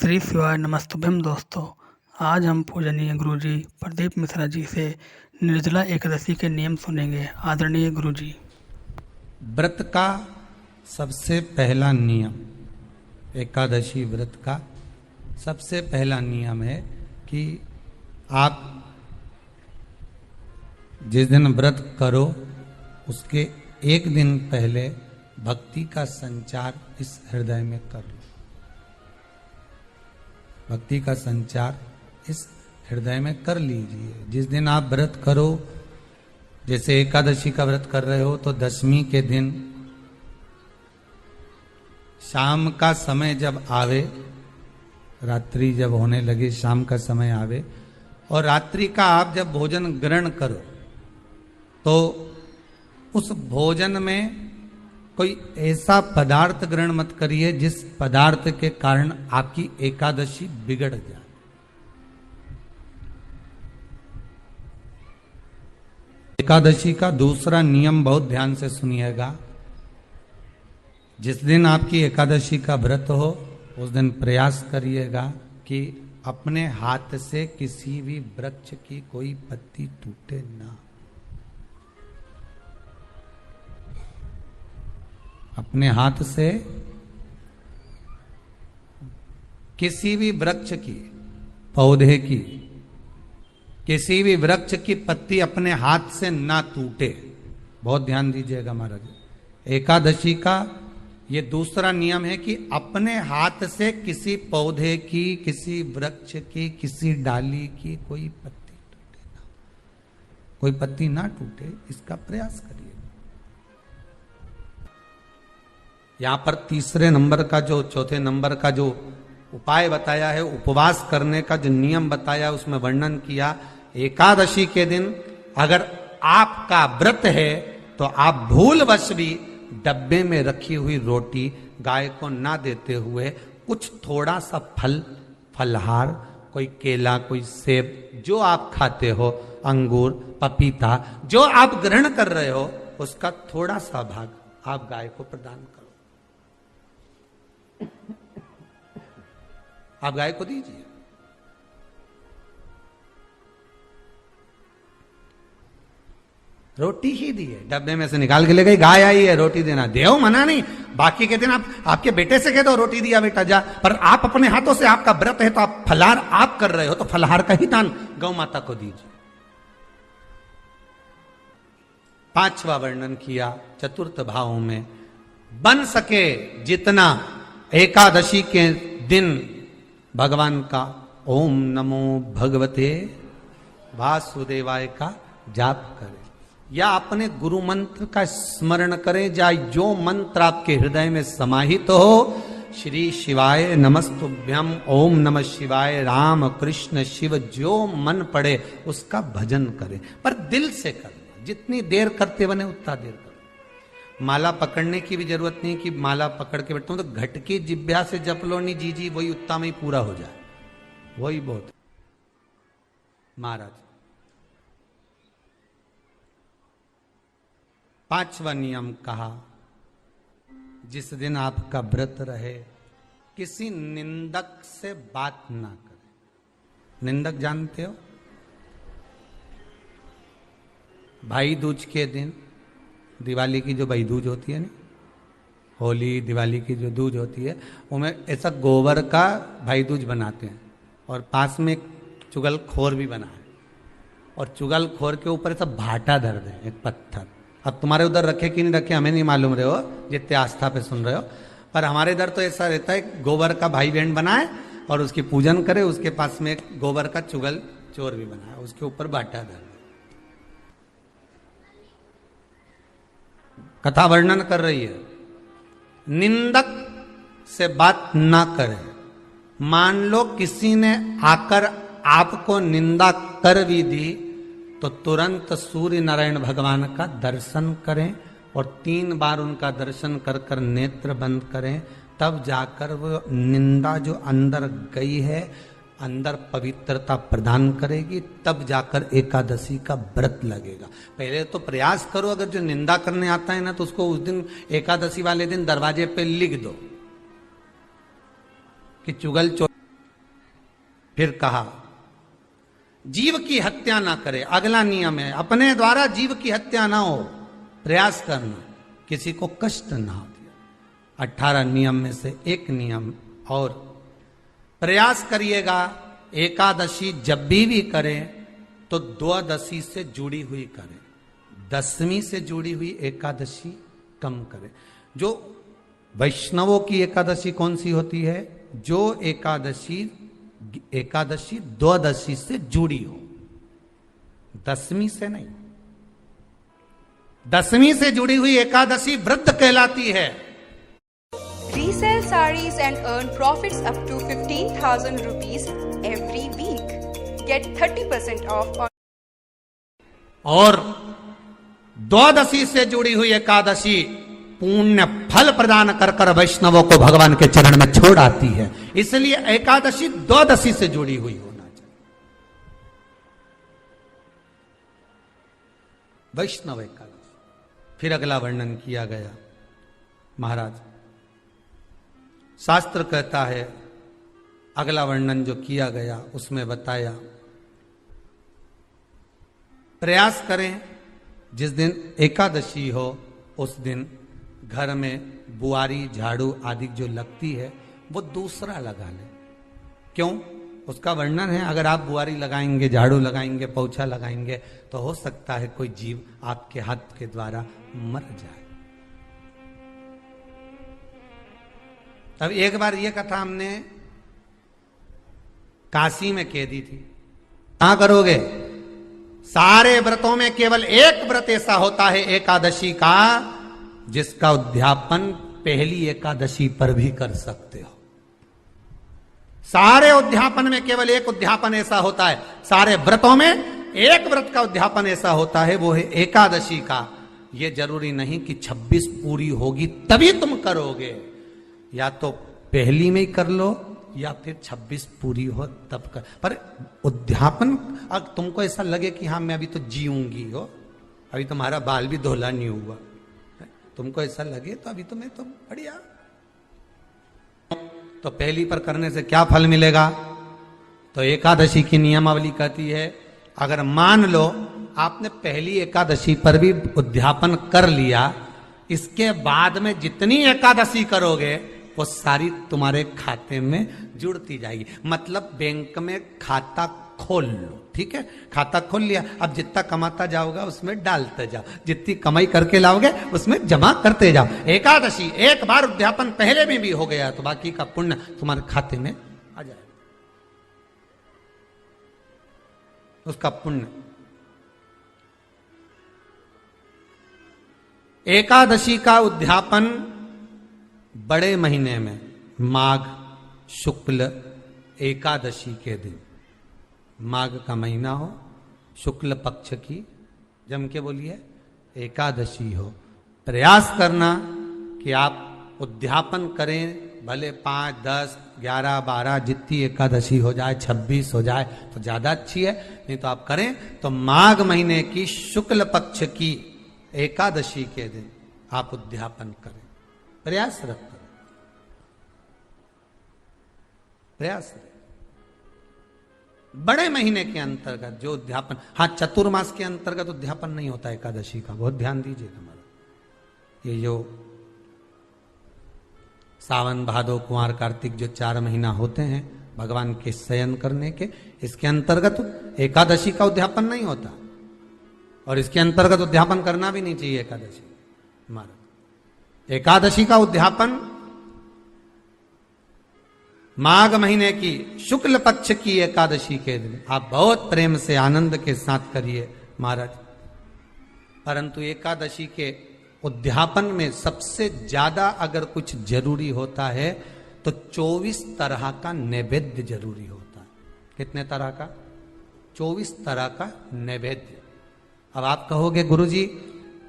श्री शिवाय नमस्तुभ्यम दोस्तों। आज हम पूजनीय गुरुजी प्रदीप मिश्रा जी से निर्जला एकादशी के नियम सुनेंगे। आदरणीय गुरुजी। व्रत का सबसे पहला नियम, एकादशी व्रत का सबसे पहला नियम है कि आप जिस दिन व्रत करो उसके एक दिन पहले भक्ति का संचार इस हृदय में कर लो। भक्ति का संचार इस हृदय में कर लीजिए। जिस दिन आप व्रत करो, जैसे एकादशी का व्रत कर रहे हो तो दशमी के दिन शाम का समय जब आवे, रात्रि जब होने लगे, शाम का समय आवे और रात्रि का आप जब भोजन ग्रहण करो तो उस भोजन में कोई ऐसा पदार्थ ग्रहण मत करिए जिस पदार्थ के कारण आपकी एकादशी बिगड़ जाए। एकादशी का दूसरा नियम बहुत ध्यान से सुनिएगा। जिस दिन आपकी एकादशी का व्रत हो उस दिन प्रयास करिएगा कि अपने हाथ से किसी भी वृक्ष की कोई पत्ती टूटे ना। अपने हाथ से किसी भी वृक्ष की, पौधे की, किसी भी वृक्ष की पत्ती अपने हाथ से ना टूटे। बहुत ध्यान दीजिएगा महाराज। एकादशी का ये दूसरा नियम है कि अपने हाथ से किसी पौधे की, किसी वृक्ष की, किसी डाली की कोई पत्ती टूटे ना, कोई पत्ती ना टूटे, इसका प्रयास करिए। यहां पर तीसरे नंबर का जो, चौथे नंबर का जो उपाय बताया है, उपवास करने का जो नियम बताया, उसमें वर्णन किया एकादशी के दिन अगर आपका व्रत है तो आप भूलवश भी डब्बे में रखी हुई रोटी गाय को ना देते हुए कुछ थोड़ा सा फल, फलहार, कोई केला, कोई सेब, जो आप खाते हो, अंगूर, पपीता, जो आप ग्रहण कर रहे हो, उसका थोड़ा सा भाग आप गाय को प्रदान करो। आप गाय को दीजिए। रोटी ही दी है, डब्बे में से निकाल के ले गई, गाय आई है, रोटी देना, देव मना नहीं। बाकी के दिन आप आपके बेटे से कह दो रोटी दिया बेटा जा, पर आप अपने हाथों से, आपका व्रत है तो आप फलाहार आप कर रहे हो तो फलाहार का ही दान गौ माता को दीजिए। पांचवा वर्णन किया चतुर्थ भाव में, बन सके जितना एकादशी के दिन भगवान का ओम नमो भगवते वासुदेवाय का जाप करें या अपने गुरु मंत्र का स्मरण करें, या जो मंत्र आपके हृदय में समाहित हो, श्री शिवाय नमस्तुभ्यम, ओम नमः शिवाय, राम कृष्ण शिव, जो मन पड़े उसका भजन करें, पर दिल से करना। जितनी देर करते बने उतना देर करें। माला पकड़ने की भी जरूरत नहीं कि माला पकड़ के बैठता हूं तो घट की जिब्या से जप लो नहीं जी, वही उत्तम ही पूरा हो जाए, वही बहुत। महाराज पांचवा नियम कहा, जिस दिन आपका व्रत रहे किसी निंदक से बात ना करें। निंदक जानते हो? भाई दूज के दिन, दिवाली की जो भाई दूज होती है ना, होली दिवाली की जो दूज होती है, उनमें ऐसा गोबर का भाई दूज बनाते हैं और पास में एक चुगल खोर भी बना है और चुगल खोर के ऊपर ऐसा भाटा धर दें, एक पत्थर। अब तुम्हारे उधर रखे कि नहीं रखे हमें नहीं मालूम रहे हो, जितने आस्था पे सुन रहे हो, पर हमारे इधर तो ऐसा रहता है, गोबर का भाई बहन बनाए और उसकी पूजन करे, उसके पास में एक गोबर का चुगल चोर भी बनाए, उसके ऊपर भाटा धर। कथा वर्णन कर रही है, निंदक से बात ना करें। मान लो किसी ने आकर आपको निंदा कर भी दी तो तुरंत सूर्य नारायण भगवान का दर्शन करें और 3 बार उनका दर्शन कर कर नेत्र बंद करें, तब जाकर वो निंदा जो अंदर गई है, अंदर पवित्रता प्रदान करेगी, तब जाकर एकादशी का व्रत लगेगा। पहले तो प्रयास करो, अगर जो निंदा करने आता है ना तो उसको उस दिन एकादशी वाले दिन दरवाजे पे लिख दो कि चुगल चोर फिर कहा जीव की हत्या ना करे, अगला नियम है अपने द्वारा जीव की हत्या ना हो, प्रयास करना किसी को कष्ट ना हो। 18 नियम में से एक नियम और, प्रयास करिएगा एकादशी जब भी करें तो द्वादशी से जुड़ी हुई करें, दसवीं से जुड़ी हुई एकादशी कम करें। जो वैष्णवों की एकादशी कौन सी होती है? जो एकादशी द्वादशी से जुड़ी हो, दसवीं से नहीं। दसवीं से जुड़ी हुई एकादशी व्रत कहलाती है। Resell sarees and earn profits up to 15,000 rupees every week. Get 30% off on और द्वादशी से जुड़ी हुई एकादशी पुण्य फल प्रदान कर कर वैष्णवों को भगवान के चरण में छोड़ आती है। इसलिए एकादशी द्वादशी से जुड़ी हुई होना चाहिए। वैष्णव एकादशी। फिर अगला वर्णन किया गया। महाराज शास्त्र कहता है, अगला वर्णन जो किया गया उसमें बताया, प्रयास करें जिस दिन एकादशी हो उस दिन घर में बुआरी झाड़ू आदि जो लगती है वो दूसरा लगा लें। क्यों? उसका वर्णन है, अगर आप बुआरी लगाएंगे, झाड़ू लगाएंगे, पोछा लगाएंगे तो हो सकता है कोई जीव आपके हाथ के द्वारा मर जाए। अब एक बार ये कथा हमने काशी में कह दी थी। कहां करोगे? सारे व्रतों में केवल एक व्रत ऐसा होता है एकादशी का जिसका उद्यापन पहली एकादशी पर भी कर सकते हो। सारे उद्यापन में केवल एक उद्यापन ऐसा होता है, सारे व्रतों में एक व्रत का उद्यापन ऐसा होता है, वो है एकादशी का। ये जरूरी नहीं कि 26 पूरी होगी तभी तुम करोगे, या तो पहली में ही कर लो या फिर 26 पूरी हो तब कर। पर उद्यापन, अगर तुमको ऐसा लगे कि हाँ मैं अभी तो जीऊंगी हो, अभी तुम्हारा बाल भी धोला नहीं हुआ, तुमको ऐसा लगे तो अभी तो मैं तो बढ़िया, तो पहली पर करने से क्या फल मिलेगा? तो एकादशी की नियमावली कहती है, अगर मान लो आपने पहली एकादशी पर भी उद्यापन कर लिया, इसके बाद में जितनी एकादशी करोगे वो सारी तुम्हारे खाते में जुड़ती जाएगी। मतलब बैंक में खाता खोल लो, ठीक है? खाता खोल लिया, अब जितना कमाता जाओगा उसमें डालते जाओ, जितनी कमाई करके लाओगे उसमें जमा करते जाओ। एकादशी एक बार उद्यापन पहले में भी हो गया तो बाकी का पुण्य तुम्हारे खाते में आ जाएगा, उसका पुण्य। एकादशी का उद्यापन बड़े महीने में माघ शुक्ल एकादशी के दिन, माघ का महीना हो, शुक्ल पक्ष की, जम के बोलिए, एकादशी हो, प्रयास करना कि आप उद्यापन करें, भले 5, 10, 11, 12 जितनी एकादशी हो जाए, 26 हो जाए तो ज्यादा अच्छी है, नहीं तो आप करें तो माघ महीने की शुक्ल पक्ष की एकादशी के दिन आप उद्यापन करें, प्रयासरत करें, प्रयास करें। बड़े महीने के अंतर्गत जो उद्यापन, हाँ चतुर्मास के अंतर्गत उद्यापन नहीं होता एकादशी का, बहुत ध्यान दीजिए हमारा। ये जो सावन भादो कुंवर कार्तिक जो 4 महीना होते हैं भगवान के शयन करने के, इसके अंतर्गत एकादशी का उद्यापन नहीं होता, और इसके अंतर्गत उद्यापन करना भी नहीं चाहिए एकादशी हमारा। एकादशी का उद्यापन माघ महीने की शुक्ल पक्ष की एकादशी के दिन आप बहुत प्रेम से आनंद के साथ करिए महाराज। परंतु एकादशी के उद्यापन में सबसे ज्यादा अगर कुछ जरूरी होता है तो 24 तरह का नैवेद्य जरूरी होता है। कितने तरह का? 24 तरह का नैवेद्य। अब आप कहोगे गुरुजी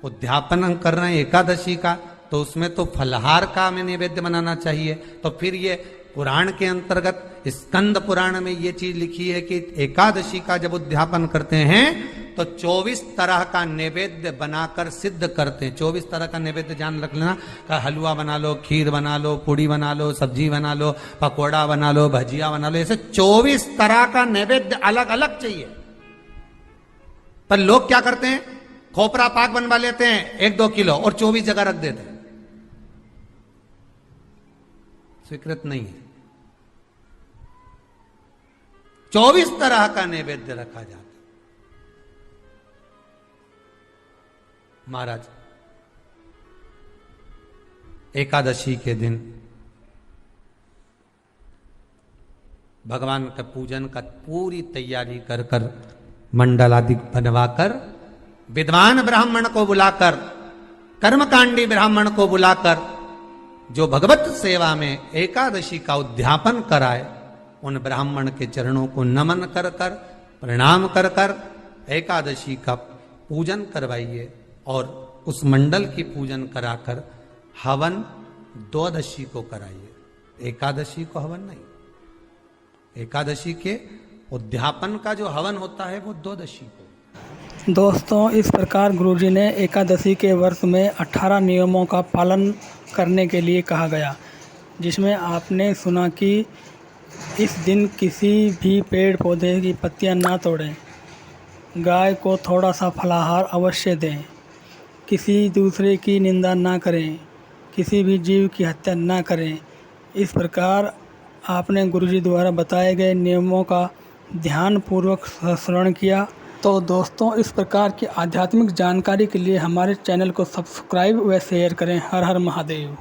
उद्यापन हम कर रहे हैं एकादशी का, तो उसमें तो फलहार का हमें नैवेद्य बनाना चाहिए, तो फिर ये पुराण के अंतर्गत स्कंद पुराण में ये चीज लिखी है कि एकादशी का जब उद्यापन करते हैं तो 24 तरह का नैवेद्य बनाकर सिद्ध करते हैं। 24 तरह का नैवेद्य जान रख लेना, का हलवा बना लो, खीर बना लो, पूड़ी बना लो, सब्जी बना लो, पकोड़ा बना लो, भजिया बना लो, ऐसे 24 तरह का नैवेद्य अलग अलग चाहिए। पर लोग क्या करते हैं, खोपरा पाक बनवा लेते हैं 1-2 किलो और 24 जगह रख देते हैं। स्वीकृत नहीं है। 24 तरह का नैवेद्य रखा जाता। महाराज एकादशी के दिन भगवान का पूजन का पूरी तैयारी कर कर मंडल आदि बनवाकर विद्वान ब्राह्मण को बुलाकर, कर्मकांडी ब्राह्मण को बुलाकर जो भगवत सेवा में एकादशी का उद्यापन कराए, उन ब्राह्मण के चरणों को नमन कर कर, प्रणाम कर कर एकादशी का पूजन करवाइए और उस मंडल की पूजन कराकर हवन द्वादशी को कराइए। एकादशी को हवन नहीं, एकादशी के उद्यापन का जो हवन होता है वो द्वादशी को। दोस्तों, इस प्रकार गुरुजी ने एकादशी के वर्ष में 18 नियमों का पालन करने के लिए कहा गया, जिसमें आपने सुना कि इस दिन किसी भी पेड़ पौधे की पत्तियां ना तोड़ें, गाय को थोड़ा सा फलाहार अवश्य दें, किसी दूसरे की निंदा ना करें, किसी भी जीव की हत्या ना करें। इस प्रकार आपने गुरुजी द्वारा बताए गए नियमों का ध्यानपूर्वक श्रवण किया। तो दोस्तों, इस प्रकार की आध्यात्मिक जानकारी के लिए हमारे चैनल को सब्सक्राइब व शेयर करें। हर हर महादेव।